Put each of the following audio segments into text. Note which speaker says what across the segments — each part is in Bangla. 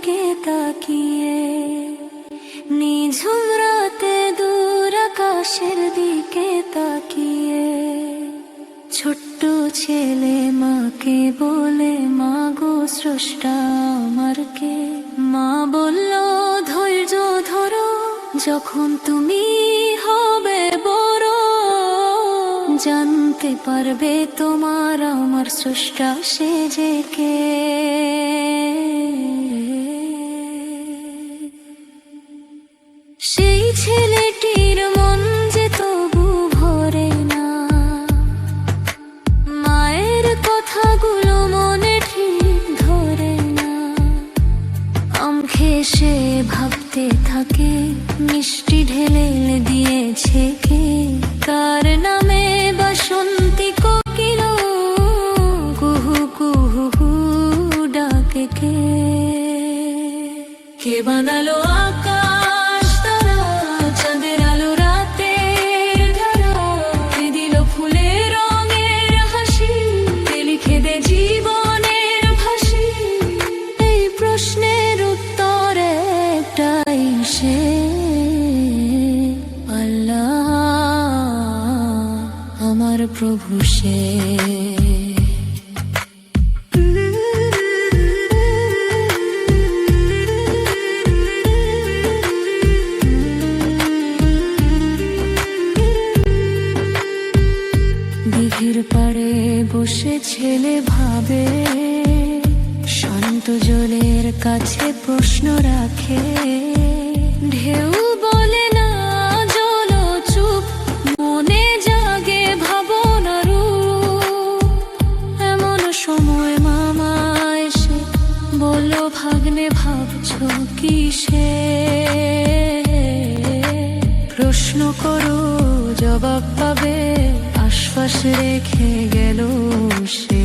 Speaker 1: দিকে তাকিয়ে, নিঝুম রাতে দূর আকাশের দিকে তাকিয়ে। ছোট্ট ছেলে মাকে বলে, মা গো স্রষ্টা আমার কে? মা বলল, ধৈর্য ধরো, যখন তুমি হবে বড় জানতে পারবে তোমার আমার স্রষ্টা সে যে কে। সেই ছেলেটির মন যে তবু ভরে না, মায়ের কথাগুলো মনে ঠিক ধরে না। আম খেয়ে সে ভাবতে থাকে, মিষ্টি ঢেলে দিয়েছে কে? কার নামে বাসন্তী কোকিল কুহু কুহু কুহু ডাকে কে? কে বানালো আকাশ তারা, চাঁদের আলো রাতের ধারা? কে দিল ফুলের রঙের হাসি, কে লিখে দে জীবনের ভাসি? এই প্রশ্নের উত্তর একটাই, সে আল্লাহ আমার প্রভু সে। দিঘির পাড়ে বসে ছেলে ভাবে, শান্ত জলের কাছে প্রশ্ন রাখে। ঢেউ বলে না, জল চুপ, মনে জাগে ভাবনার রূপ। এমন সময় মামা এসে বলল, ভাগ্নে ভাবছো কিসে? প্রশ্ন করো জবাব পাবে, আশ্বাস রেখে গেল সে।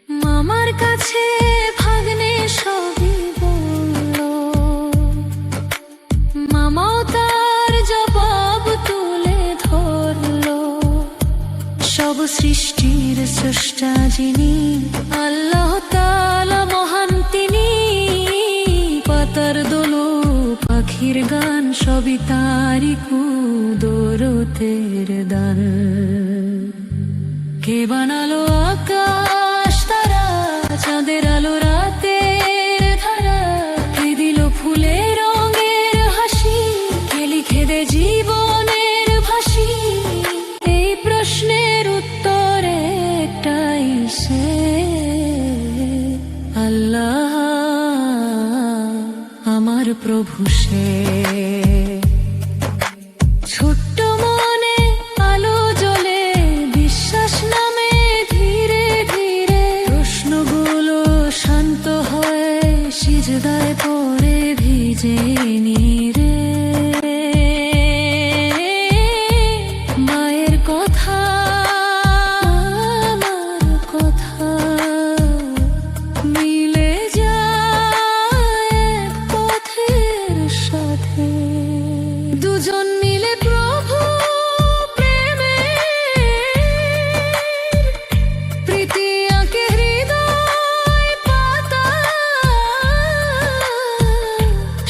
Speaker 1: মামার কাছে ভাগ্নে সবই বলল, মামাও তার জবাব তুলে ধরল। সব সৃষ্টির স্রষ্টা যিনি, আল্লাহ তাআলা মহান তিনি। পাতার দোলো পাখির গান, সবই তারই কুদরতের দান। কে বানালো আকাশ তারা, চাঁদের আলো রাতের ধারা? কে দিল ফুলের রঙের হাসি, কে লিখে দে জীবনের ভাসি? এই প্রশ্নের উত্তর একটাই, সে আল্লাহ আমার প্রভু সে। ছোট্ট মনে আলো জ্বলে, বিশ্বাস নামে ধীরে ধীরে। প্রশ্নগুলো শান্ত হয়ে সিজদায় পড়ে ভিজে নীরে। মায়ের কথা আমার কথা মিলে যায় পথের সাথে। দুজন মিলে প্রভু প্রেমে প্রীতি আঁকে হৃদয় পাতা।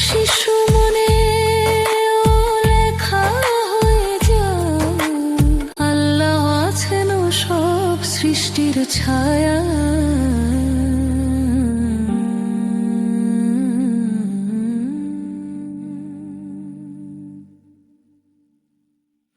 Speaker 1: শিশু মনে লেখা হয়ে যায়, আল্লাহ আছেন সব সৃষ্টির ছায়া।